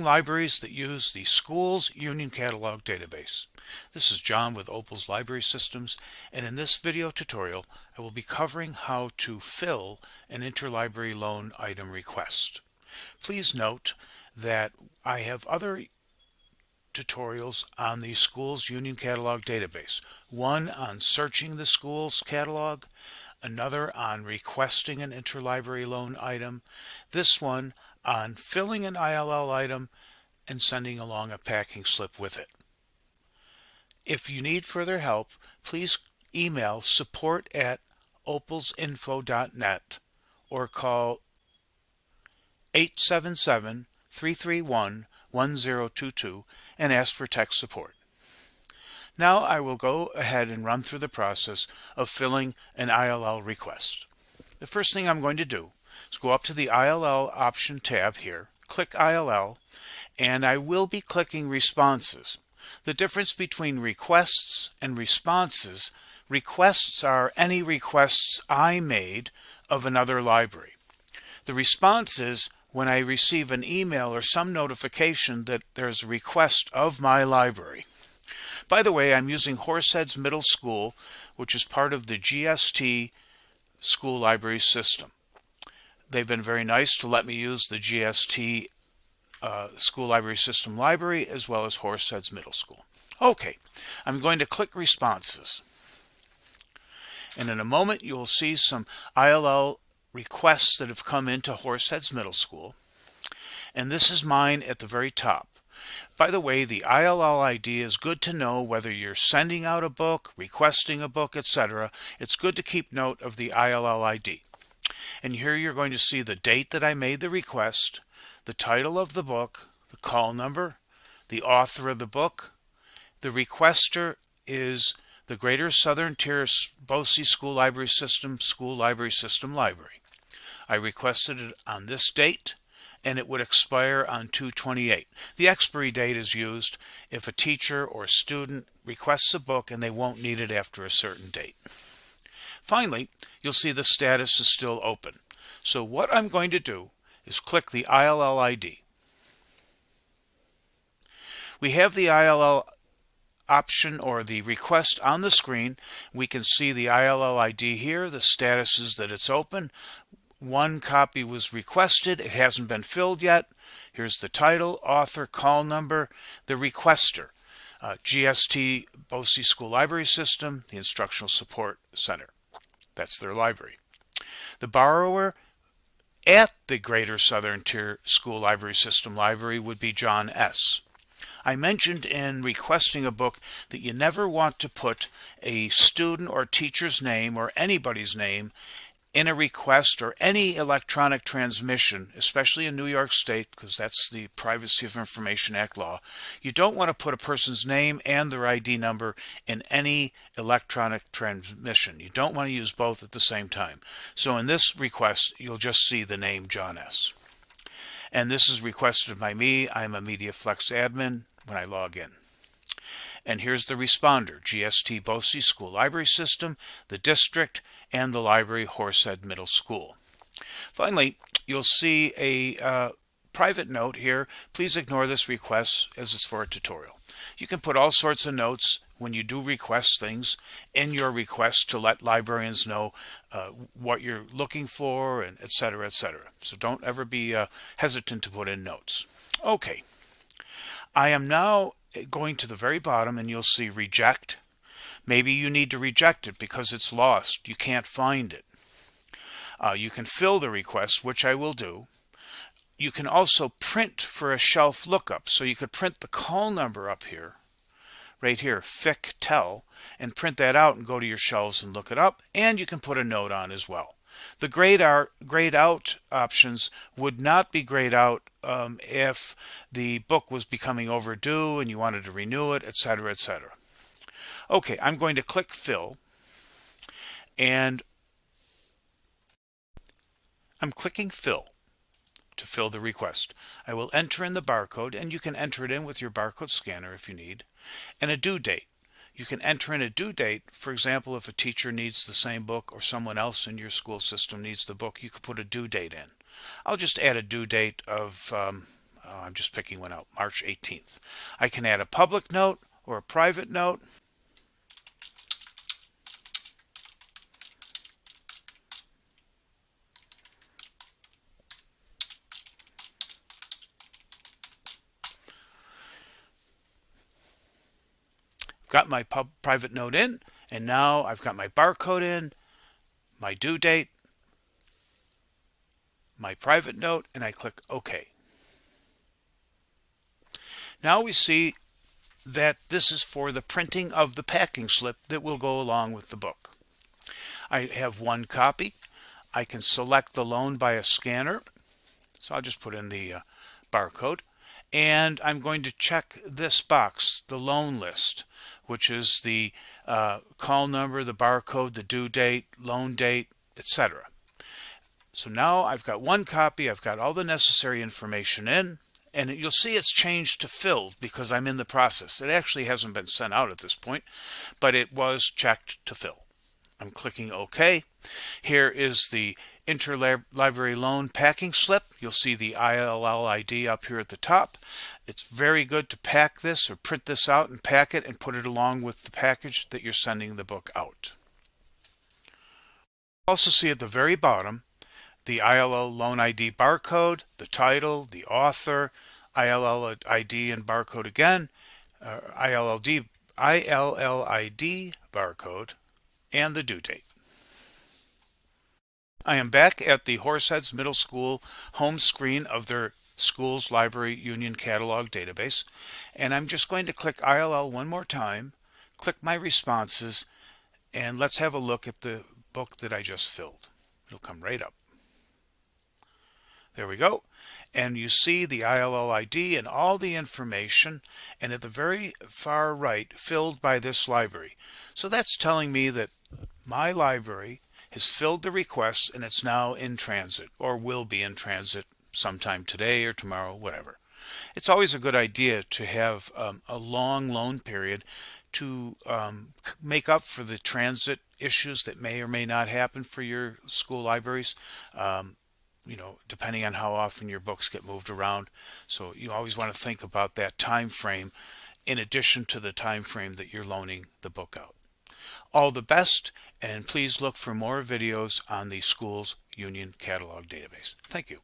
Libraries that use the Schools Union Catalog database. This is John with Opal's Library Systems, and in this video tutorial I will be covering how to fill an interlibrary loan item request. Please note that I have other tutorials on the Schools Union Catalog database. One on searching the Schools catalog, another on requesting an interlibrary loan item, this one on filling an ILL item and sending along a packing slip with it. If you need further help, please email support@opalsinfo.net or call 877-331-1022 and ask for tech support. Now I will go ahead and run through the process of filling an ILL request. The first thing I'm going to do is go up to the ILL option tab here, click ILL, and I will be clicking responses. The difference between requests and responses: requests are any requests I made of another library. The response is when I receive an email or some notification that there's a request of my library. By the way, I'm using Horseheads Middle School, which is part of the GST school library system. They've been very nice to let me use the GST school library system library as well as Horseheads Middle School. Okay, I'm going to click responses. And in a moment you will see some ILL requests that have come into Horseheads Middle School. And this is mine at the very top. By the way, the ILL ID is good to know whether you're sending out a book, requesting a book, etc. It's good to keep note of the ILL ID. And here you're going to see the date that I made the request, the title of the book, the call number, the author of the book. The requester is the Greater Southern Tier BOCES School Library System Library. I requested it on this date, and it would expire on 2/28. The expiry date is used if a teacher or student requests a book and they won't need it after a certain date. Finally, you'll see the status is still open. So what I'm going to do is click the ILL ID. We have the ILL option or the request on the screen. We can see the ILL ID here. The status is that it's open. One copy was requested. It hasn't been filled yet. Here's the title, author, call number, the requester, GST BOCES School Library System, the Instructional Support Center. That's their library. The borrower at the Greater Southern Tier School Library System library would be John S. I mentioned in requesting a book that you never want to put a student or teacher's name or anybody's name in a request or any electronic transmission, especially in New York State, because that's the Privacy of Information Act law. You don't want to put a person's name and their ID number in any electronic transmission. You don't want to use both at the same time. So in this request, you'll just see the name John S. And this is requested by me. I'm a MediaFlex admin when I log in. And here's the responder, GST BOCES School Library System, the district, and the library, Horsehead Middle School. Finally, you'll see a private note here. Please ignore this request as it's for a tutorial. You can put all sorts of notes when you do request things in your request to let librarians know what you're looking for, and etc., etc. So don't ever be hesitant to put in notes. Okay, I am now going to the very bottom and you'll see reject. Maybe you need to reject it because it's lost. You can't find it. You can fill the request, which I will do. You can also print for a shelf lookup. So you could print the call number up here, right here, FIC TEL, and print that out and go to your shelves and look it up. And you can put a note on as well. The grayed out options would not be grayed out if the book was becoming overdue and you wanted to renew it, etc., etc. Okay, I'm going to click fill, and I'm clicking fill to fill the request. I will enter in the barcode, and you can enter it in with your barcode scanner if you need, and a due date. You can enter in a due date. For example, if a teacher needs the same book or someone else in your school system needs the book, you could put a due date in. I'll just add a due date of I'm just picking one out, March 18th. I can add a public note or a private note. Got my private note in, and now I've got my barcode in, my due date, my private note, and I click OK. Now we see that this is for the printing of the packing slip that will go along with the book. I have one copy. I can select the loan by a scanner. So I'll just put in the barcode. And I'm going to check this box, the loan list, which is the call number, the barcode, the due date, loan date, etc. So now I've got one copy. I've got all the necessary information in. And you'll see it's changed to filled because I'm in the process. It actually hasn't been sent out at this point, but it was checked to fill. I'm clicking OK. Here is the interlibrary loan packing slip. You'll see the ILL ID up here at the top. It's very good to pack this or print this out and pack it and put it along with the package that you're sending the book out. Also see at the very bottom the ILL loan ID barcode, the title, the author, ILL ID and barcode again, ILL ID barcode, and the due date. I am back at the Horseheads Middle School home screen of their Schools Library Union Catalog database, and I'm just going to click ILL one more time, click my responses, and let's have a look at the book that I just filled. It'll come right up. There we go. And you see the ILL ID and all the information, and at the very far right, filled by this library. So that's telling me that my library has filled the request and it's now in transit, or will be in transit sometime today or tomorrow, whatever. It's always a good idea to have a long loan period to make up for the transit issues that may or may not happen for your school libraries. Depending on how often your books get moved around. So you always want to think about that time frame in addition to the time frame that you're loaning the book out. All the best, and please look for more videos on the Schools Union Catalog database. Thank you.